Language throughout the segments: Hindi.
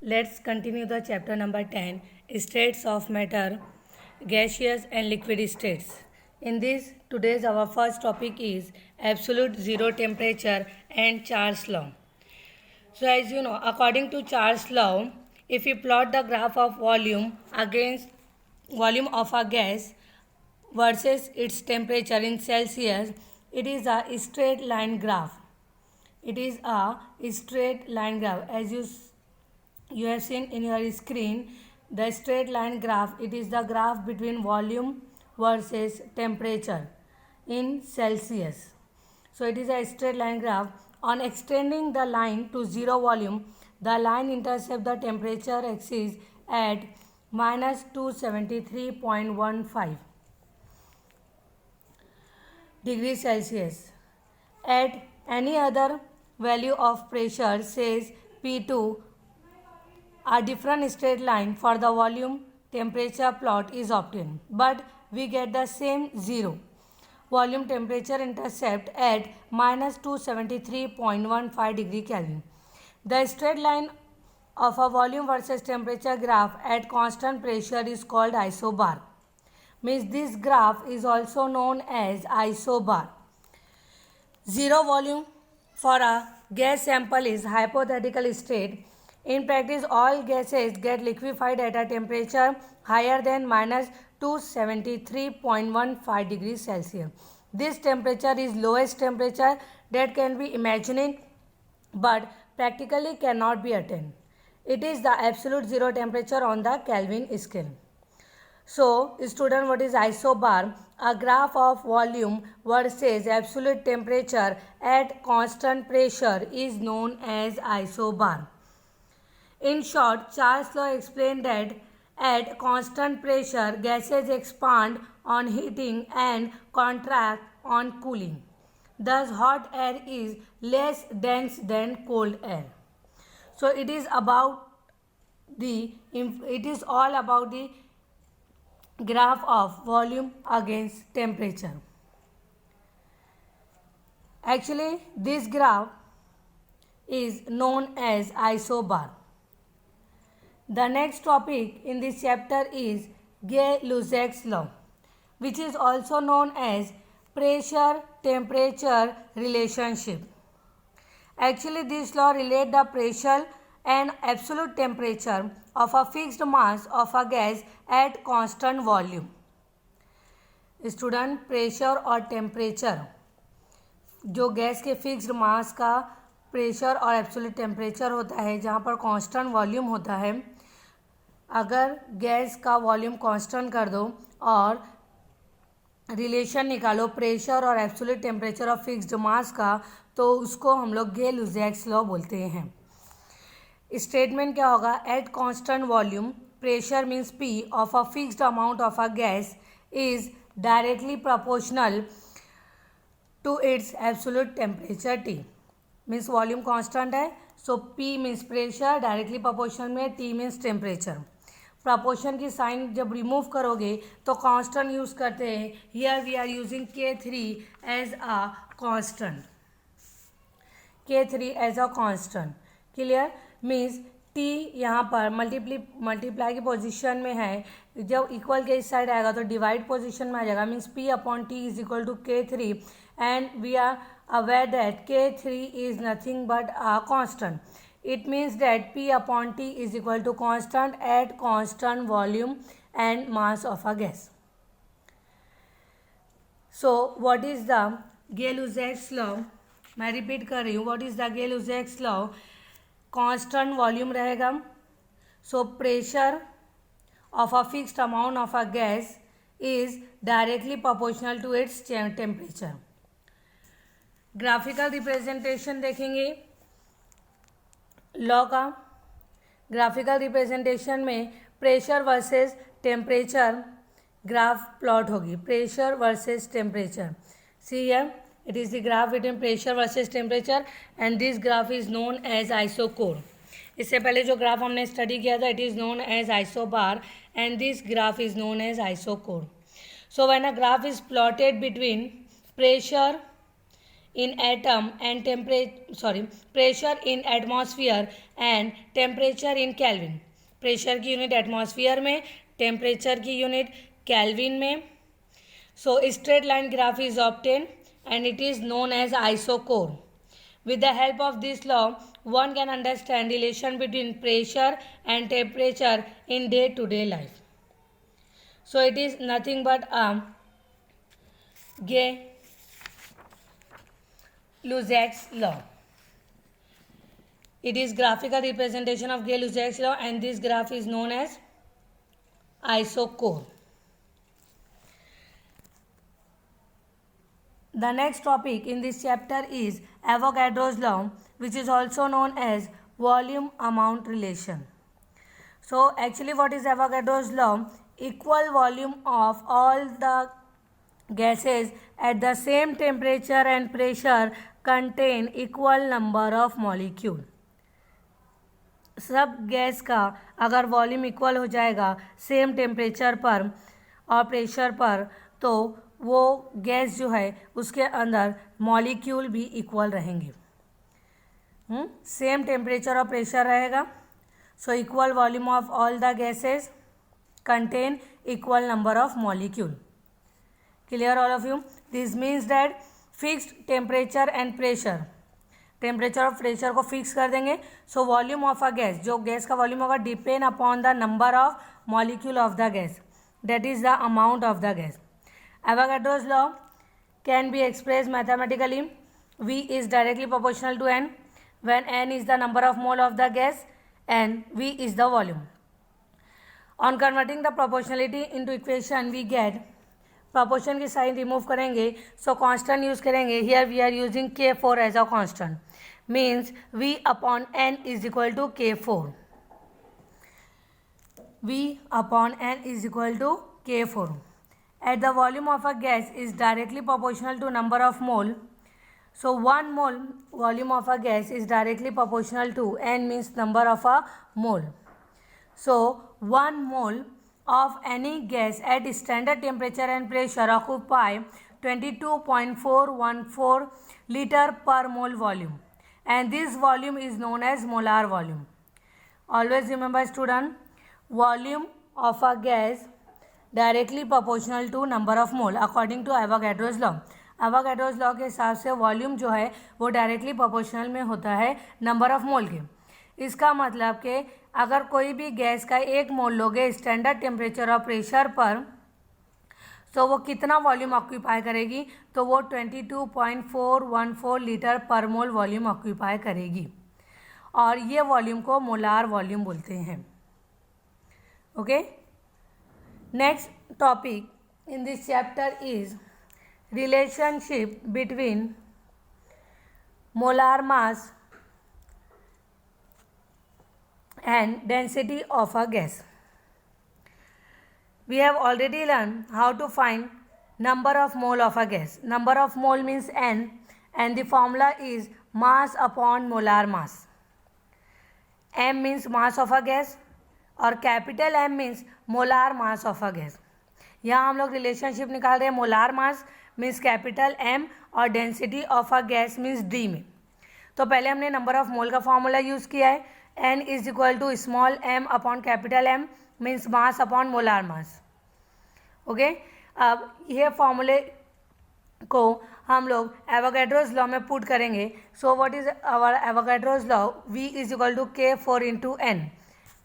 Let's continue the chapter number 10, States of Matter, Gaseous and Liquid States. In this, today's our first topic is absolute zero temperature and Charles law. So as you know, according to Charles law, if we plot the graph of volume against volume of a gas versus its temperature in Celsius, it is a straight line graph. It is a straight line graph. As you have seen in your screen, the straight line graph, it is the graph between volume versus temperature in Celsius. So it is a straight line graph. On extending the line to zero volume, the line intercepts the temperature axis at minus 273.15 degrees Celsius. At any other value of pressure, says P2, a different straight line for the volume temperature plot is obtained, but we get the same zero volume temperature intercept at minus 273.15 degree Kelvin. The straight line of a volume versus temperature graph at constant pressure is called isobar. Means this graph is also known as isobar. Zero volume for a gas sample is hypothetical state. In practice, all gases get liquefied at a temperature higher than minus 273.15 degrees Celsius. This temperature is lowest temperature that can be imagined but practically cannot be attained. It is the absolute zero temperature on the Kelvin scale. So, student, what is isobar? A graph of volume versus absolute temperature at constant pressure is known as isobar. In short, Charles law explained that at constant pressure, gases expand on heating and contract on cooling. Thus, hot air is less dense than cold air. So, it is all about the graph of volume against temperature. Actually, this graph is known as isobar. The next topic in this chapter is Gay-Lussac's law, which is also known as pressure-temperature relationship. Actually, this law relates the pressure and absolute temperature of a fixed mass of a gas at constant volume. Student, pressure और temperature, जो गैस के फिक्स्ड मास का प्रेशर और एब्सोल्यूट टेम्परेचर होता है, जहाँ पर कांस्टेंट वॉल्यूम होता है, अगर गैस का वॉल्यूम कांस्टेंट कर दो और रिलेशन निकालो प्रेशर और absolute temperature of fixed mass का, तो उसको हम लोग गे-लुसैक्स लॉ बोलते हैं. स्टेटमेंट क्या होगा? At constant volume pressure means P of a fixed amount of a gas is directly proportional to its absolute temperature T. Means volume constant है, so P means pressure, directly proportional में टी मीन्स टेम्परेचर. प्रोपोर्शन की साइन जब रिमूव करोगे तो कांस्टेंट यूज़ करते हैं. Here we are using K3 as a constant. K3 as a constant. Clear? Means T यहाँ पर मल्टीप्लाई की पोजीशन में है. जब इक्वल के इस साइड आएगा तो डिवाइड पोजीशन में आ जाएगा. Means P upon T is equal to K3 and we are aware that K3 is nothing but a constant. It means that P upon T is equal to constant at constant volume and mass of a gas. So, what is the Gay-Lussac's law? मैं रिपीट कर रही हूँ. What is the Gay-Lussac's law? Constant volume रहेगा. So, pressure of a fixed amount of a gas is directly proportional to its temperature. Graphical representation देखेंगे लॉ का. ग्राफिकल रिप्रेजेंटेशन में pressure versus temperature graph plot होगी. Pressure versus temperature. See here, it is the graph between pressure versus temperature and this graph is known as isochore. इससे पहले जो ग्राफ हमने स्टडी किया था, it is known as isobar and this graph is known as isochore. So when a graph is plotted between pressure in atom and pressure in atmosphere and temperature in Kelvin. Pressure की यूनिट एटमॉस्फेयर में, टेम्परेचर की यूनिट केल्विन में. So straight line graph is obtained and it is known as isochore. With the help of this law, one can understand relation between pressure and temperature in day-to-day life. So it is nothing but Gay-Lussac's law. It is graphical representation of Gay-Lussac's law and this graph is known as isochore. The next topic in this chapter is Avogadro's law, which is also known as volume amount relation. So actually what is Avogadro's law? Equal volume of all the gases at the same temperature and pressure contain equal number of molecule. सब गैस का अगर वॉल्यूम इक्वल हो जाएगा सेम टेम्परेचर पर और प्रेशर पर, तो वो गैस जो है उसके अंदर मॉलिक्यूल भी इक्वल रहेंगे. सेम टेम्परेचर और प्रेशर रहेगा. So equal volume of all the gases contain equal number of molecule. Clear all of you? This means that fixed temperature and pressure, temperature और प्रेशर को फिक्स कर देंगे. So volume of a gas, जो गैस का वॉल्यूम होगा depend upon the number of molecule of the gas, that is the amount of the gas. Avogadro's law can be expressed mathematically. V is directly proportional to N when N is the number of mole of the gas and V is the volume. On converting the proportionality into equation, we get proportion की साइन रिमूव करेंगे, so constant यूज करेंगे. Here we are using K4 as a constant, means V upon N is equal to K4. V upon N is equal to K4. At the volume of a gas is directly proportional to number of mole. So 1 mole volume of a gas is directly proportional to N, means number of a mole. So 1 mole of any gas at standard temperature and pressure occupy 22.414 liter per mole volume, and this volume is known as molar volume. Always remember student, volume of a gas directly proportional to number of mole according to Avogadro's law. Avogadro's law के हिसाब से वॉल्यूम जो है वो डायरेक्टली प्रोपोर्शनल में होता है नंबर ऑफ मोल के. इसका मतलब कि अगर कोई भी गैस का 1 मोल लोगे स्टैंडर्ड टेम्परेचर और प्रेशर पर, तो वो कितना वॉल्यूम ऑक्यूपाई करेगी? तो वो 22.414 लीटर पर मोल वॉल्यूम ऑक्यूपाई करेगी, और ये वॉल्यूम को मोलार वॉल्यूम बोलते हैं. Okay. Next topic in this chapter is relationship between molar mass and density of a gas. We have already learned how to find number of mole of a gas. Number of mole means N and the formula is mass upon molar mass. M means mass of a gas और capital M means molar mass of a gas. यहाँ हम लोग रिलेशनशिप निकाल रहे हैं molar mass means capital M और density of a gas means D में. तो पहले हमने नंबर ऑफ मोल का फॉर्मूला यूज़ किया है. N is equal to small m upon capital M means mass upon molar mass. Okay. अब ये फॉर्मूले को हम लोग एवोगैड्रोज लॉ में पुट करेंगे. So what is our Avogadro's law? V is equal to K4 into N.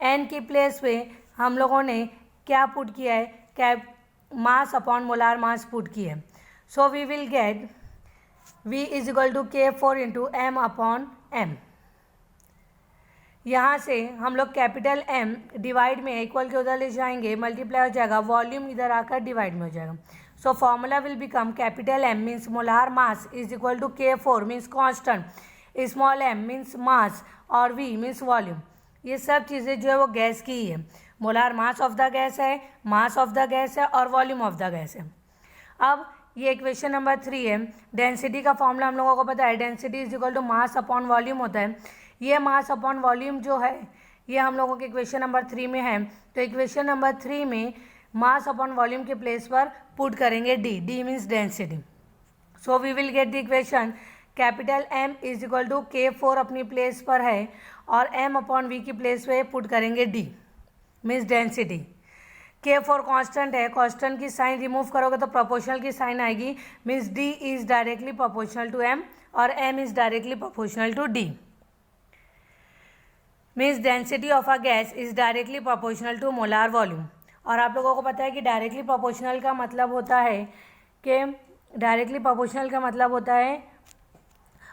N की प्लेस पे हम लोगों ने क्या पुट किया है? Cap mass upon molar mass put किया है. So we will get V is equal to K4 into M upon M. यहाँ से हम लोग कैपिटल M डिवाइड में इक्वल के उधर ले जाएंगे, मल्टीप्लाई हो जाएगा, वॉल्यूम इधर आकर डिवाइड में हो जाएगा. So formula will become capital M means molar mass is equal to K4 means constant, small m means mass और V मीन्स वॉल्यूम. ये सब चीज़ें जो है वो गैस की ही है. Molar mass of the gas है, मास ऑफ द गैस है और वॉल्यूम ऑफ द गैस है. अब ये इक्वेशन नंबर 3 है. डेंसिटी का फॉर्मूला हम लोगों को पता है, density is equal to mass upon volume होता है. ये मास अपॉन वॉल्यूम जो है ये हम लोगों के इक्वेशन नंबर 3 में है. तो इक्वेशन नंबर 3 में मास अपॉन वॉल्यूम के प्लेस पर पुट करेंगे D. D means density. So we will get the equation capital M is equal to K4 अपनी प्लेस पर है और M अपॉन V की प्लेस पे पुट करेंगे D, means density. K4 constant है, कांस्टेंट की साइन रिमूव करोगे तो प्रोपोर्शनल की साइन आएगी, means D is directly proportional to M और M is directly proportional to D, means density of a gas is directly proportional to molar volume. और आप लोगों को पता है कि डायरेक्टली प्रोपोर्शनल का मतलब होता है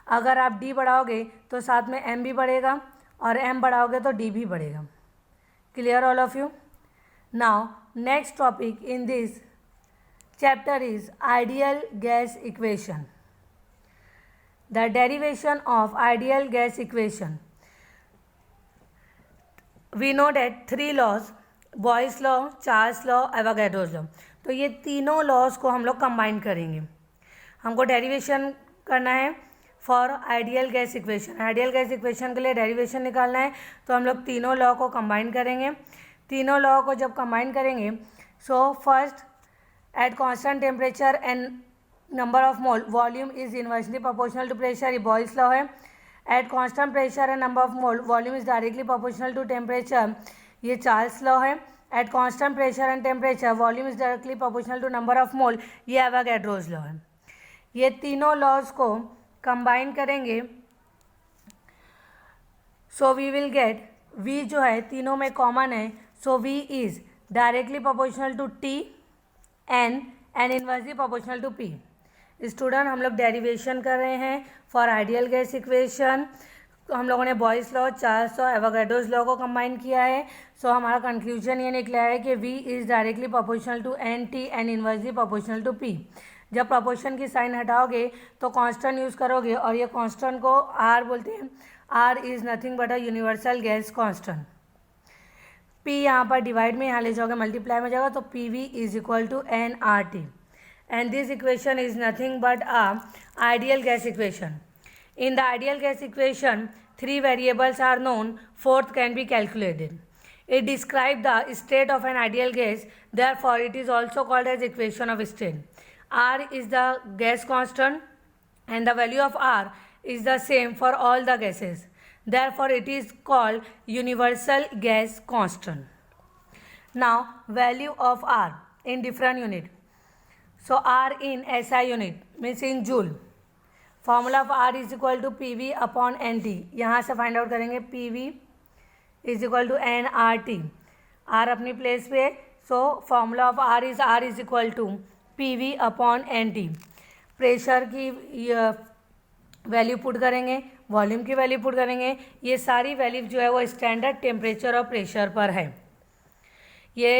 अगर आप D बढ़ाओगे तो साथ में M भी बढ़ेगा और M बढ़ाओगे तो D भी बढ़ेगा। Clear all of you? Now next topic in this chapter is ideal gas equation. The derivation of ideal gas equation. We know that 3 laws, Boyle's law, Charles law, Avogadro's law. तो ये तीनों लॉज को हम लोग कंबाइन करेंगे। हमको डेरिवेशन करना है for ideal gas equation. Ideal gas equation के लिए डेरिवेशन निकालना है तो हम लोग तीनों लॉ को कंबाइन करेंगे। तीनों लॉ को जब कंबाइन करेंगे so first at constant temperature and number of mole volume is inversely proportional to pressure, ये बॉयल्स लॉ है। At constant pressure and number of mole volume is directly proportional to temperature, ये चार्ल्स लॉ है। At constant pressure and temperature volume is directly proportional to number of mole, ये एवोगैड्रोस लॉ है। ये तीनों लॉज को कंबाइन करेंगे so we will get V जो है तीनों में कॉमन है, so V is directly proportional to T N and inversely proportional to P। Student हम लोग डेरिवेशन कर रहे हैं फॉर आइडियल गैस इक्वेशन। हम लोगों ने boys law, Charles law, Avogadro's law को कंबाइन किया है। सो हमारा कंक्लूजन ये निकला है कि V is directly proportional to N T and inversely proportional to P। जब प्रोपोर्शन की साइन हटाओगे तो कांस्टेंट यूज़ करोगे और ये कांस्टेंट को R बोलते हैं। R is nothing but a universal gas constant. P यहाँ पर डिवाइड में यहाँ ले जाओगे, मल्टीप्लाई में जाएगा तो PV is equal to nRT and this equation is nothing but a ideal gas equation. In the ideal gas equation 3 variables are known, fourth can be calculated. It describes the state of an ideal gas, therefore it is also called as equation of state. R is the gas constant and the value of R is the same for all the gases. Therefore it is called universal gas constant. Now value of R in different unit. So R in SI unit means in joule. Formula of R is equal to PV upon NT. यहाँ से find out करेंगे PV is equal to nRT। R अपनी प्लेस पे, so formula of R is equal to PV upon NT। Pressure की वैल्यू पुट करेंगे, वॉल्यूम की वैल्यू पुट करेंगे, ये सारी वैल्यू जो है वो स्टैंडर्ड टेम्परेचर और प्रेशर पर है। ये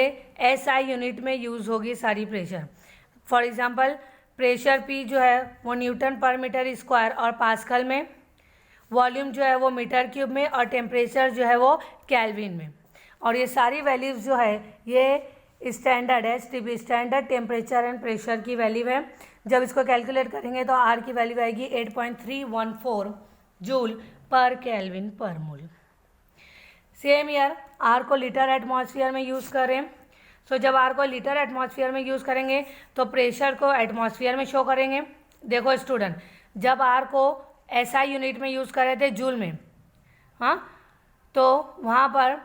SI यूनिट में यूज़ होगी सारी pressure. For example pressure P जो है वो न्यूटन पर मीटर स्क्वायर और पास्कल में, वॉल्यूम जो है वो मीटर क्यूब में और टेम्परेचर जो है वो केल्विन में। और ये सारी वैल्यूज़ जो है ये स्टैंडर्ड है, स्टैंडर्ड टेम्परेचर एंड प्रेशर की वैल्यू है। जब इसको कैलकुलेट करेंगे तो R की वैल्यू आएगी 8.314 जूल पर केल्विन पर मोल। सेम ईयर R को लीटर एटमॉस्फेयर में यूज़ करें। सो जब R को लीटर एटमॉस्फेयर में यूज़ करेंगे तो प्रेशर को एटमॉस्फेयर में शो करेंगे। देखो स्टूडेंट, जब R को SI यूनिट में यूज़ कर रहे थे जूल में, हाँ, तो वहाँ पर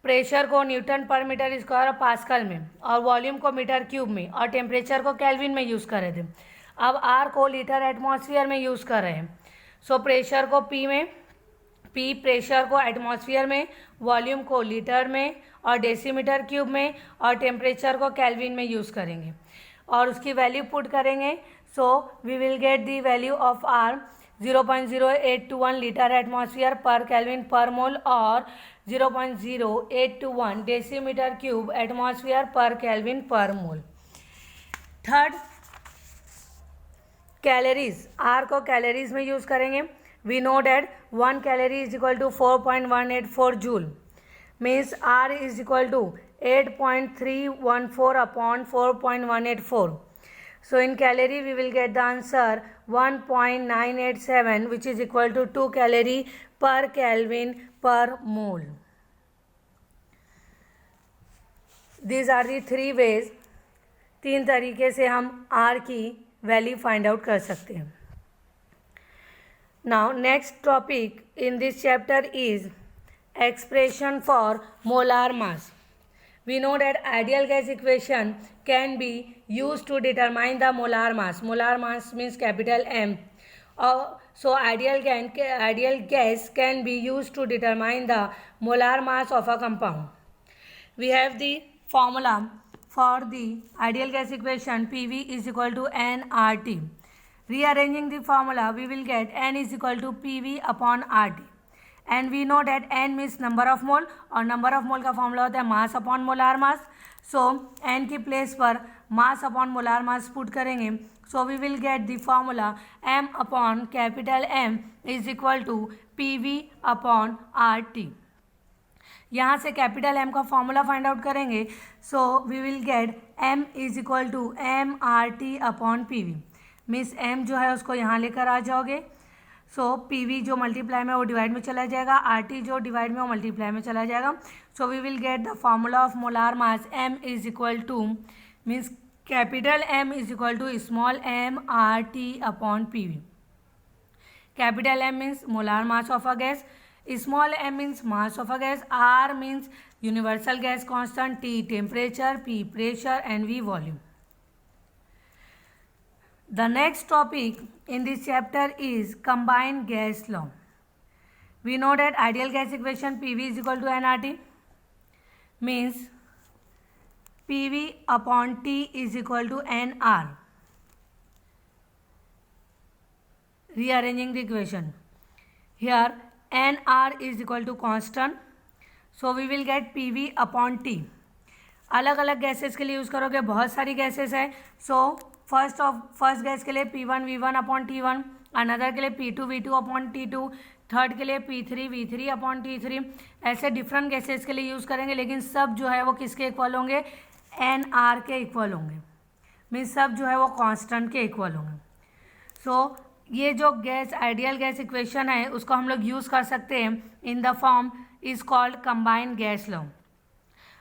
प्रेशर को न्यूटन पर मीटर स्क्वायर और पास्कल में और वॉल्यूम को मीटर क्यूब में और टेम्परेचर को केल्विन में यूज़ कर रहे थे। अब R को लीटर एटमॉस्फेयर में यूज़ कर रहे हैं। सो प्रेशर को P में, P प्रेशर को एटमॉस्फेयर में, वॉल्यूम को लीटर में और डेसीमीटर क्यूब में और टेम्परेचर को केल्विन में यूज़ करेंगे और उसकी वैल्यू पुट करेंगे। So we will get the value of R 0.0821 litre atmosphere per kelvin per mole और 0.0821 decimetre cube atmosphere per kelvin per mole. Third, calories. R को कैलोरीज में यूज़ करेंगे। We know that 1 calorie is equal to 4.184 joule, means R is equal to 8.314 upon 4.184. So in calorie we will get the answer 1.987 which is equal to 2 calorie per Kelvin per mole. These are the 3 ways, 3 तरीके से हम R की वैल्यू फाइंड आउट कर सकते हैं। Now next topic in this chapter is expression for molar mass. We know that ideal gas equation can be used to determine the molar mass. Molar mass means capital M. So ideal gas can be used to determine the molar mass of a compound. We have the formula for the ideal gas equation. PV is equal to nRT. Rearranging the formula, we will get N is equal to PV upon RT. And we know that N means number of mole और number of mole का फॉर्मूला होता है mass upon molar mass. So N की प्लेस पर mass upon molar mass put करेंगे. So we will get the formula M upon capital M is equal to PV upon RT. यहाँ से कैपिटल M का फॉर्मूला फाइंड आउट करेंगे. So we will get M is equal to MRT upon PV. Means M जो है उसको यहाँ लेकर आ जाओगे. सो PV जो मल्टीप्लाई में वो डिवाइड में चला जाएगा, RT जो डिवाइड में वो मल्टीप्लाई में चला जाएगा. So we will get the formula of molar mass M is equal to means capital M is equal to small m RT upon PV. Capital M means molar mass of a gas, small m means mass of a gas, R means universal gas constant, T temperature, P pressure and V volume. The next topic in this chapter is combined gas law. We know that ideal gas equation PV is equal to nRT means PV upon T is equal to nR. Rearranging the equation. Here nR is equal to constant. So we will get PV upon T. अलग अलग गैसेस के लिए यूज़ करोगे, बहुत सारी गैसेस है. सो फर्स्ट गैस के लिए P1 V1 upon T1, another के लिए P2 V2 upon T2, third के लिए P3 V3 अपॉन T3. ऐसे डिफरेंट गैसेस के लिए यूज़ करेंगे, लेकिन सब जो है वो किसके इक्वल होंगे? NR के इक्वल होंगे. मीन्स सब जो है वो कांस्टेंट के इक्वल होंगे. सो ये जो गैस आइडियल गैस इक्वेशन है उसको हम लोग यूज़ कर सकते हैं in the form is called combined gas law.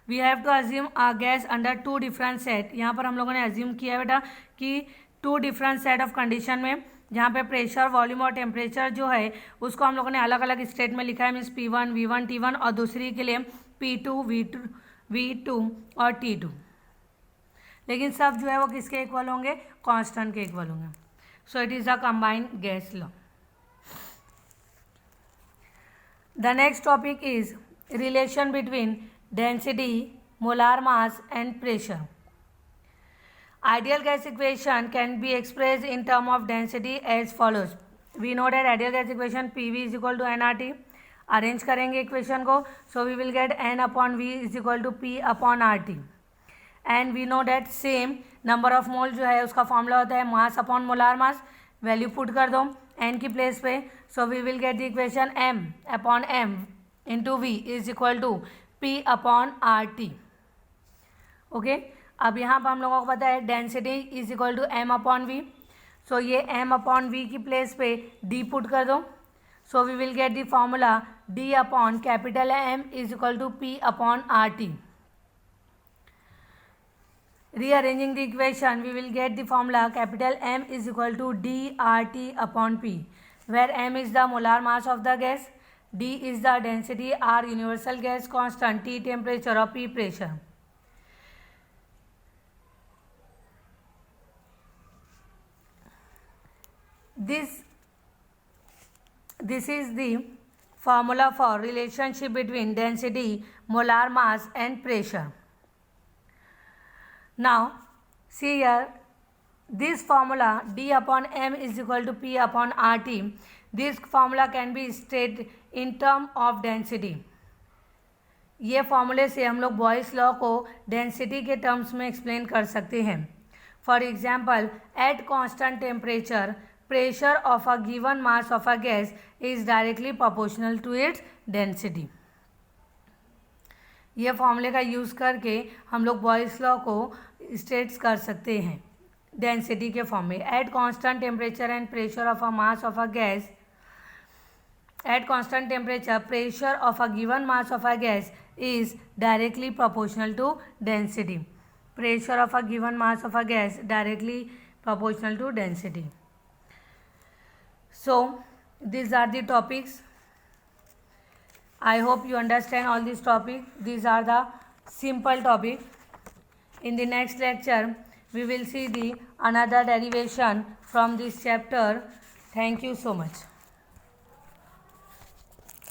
We have to assume a gas under two different set. यहाँ पर हम लोगों ने अज्यूम किया बेटा कि two different set of condition में, जहाँ पे प्रेशर, वॉल्यूम और टेम्परेचर जो है उसको हम लोगों ने अलग अलग स्टेट में लिखा है. मीन्स P1 V1 T1 और दूसरी के लिए P2 V2 और T2. लेकिन सब जो है वो किसके इक्वल होंगे? कांस्टेंट के इक्वल होंगे. So it is a combined gas law. The next topic is relation between density, molar mass and pressure. Ideal gas equation can be expressed in term of density as follows. We know that ideal gas equation PV is equal to nRT. Arrange करेंगे इक्वेशन को. So we will get N upon V is equal to P upon RT. And we know that same number of mole जो है उसका फॉर्मूला होता है mass upon molar mass. Value put कर दो N की प्लेस पे. So we will get the equation M upon M into V is equal to P upon RT. Okay, अब यहाँ पर हम लोगों को पता है density is equal to M upon V. So ये M अपॉन V की प्लेस पे D पुट कर दो. So we will get the formula D upon capital M is equal to P upon RT. Rearranging the equation, we will get the formula capital M is equal to dRT upon P, where M is the molar mass of the gas, D is the density, R universal gas constant, T temperature or P pressure. This is the formula for relationship between density, molar mass and pressure. Now see here, this formula D upon M is equal to P upon RT. This formula can be stated in term of density. ये फॉर्मूले से हम लोग बॉयस लॉ को डेंसिटी के टर्म्स में एक्सप्लेन कर सकते हैं. For example, at constant temperature pressure of a given mass of a gas is directly proportional to its density. ये फॉर्मूले का यूज़ करके हम लोग बॉयस लॉ को स्टेट्स कर सकते हैं डेंसिटी के फॉर्म में. Eight constant temperature and pressure of a mass of a gas, at constant temperature pressure of a given mass of a gas is directly proportional to density. Pressure of a given mass of a gas directly proportional to density. So these are the topics. I hope you understand all these topics. These are the simple topic. In the next lecture, we will see the another derivation from this chapter. Thank you so much.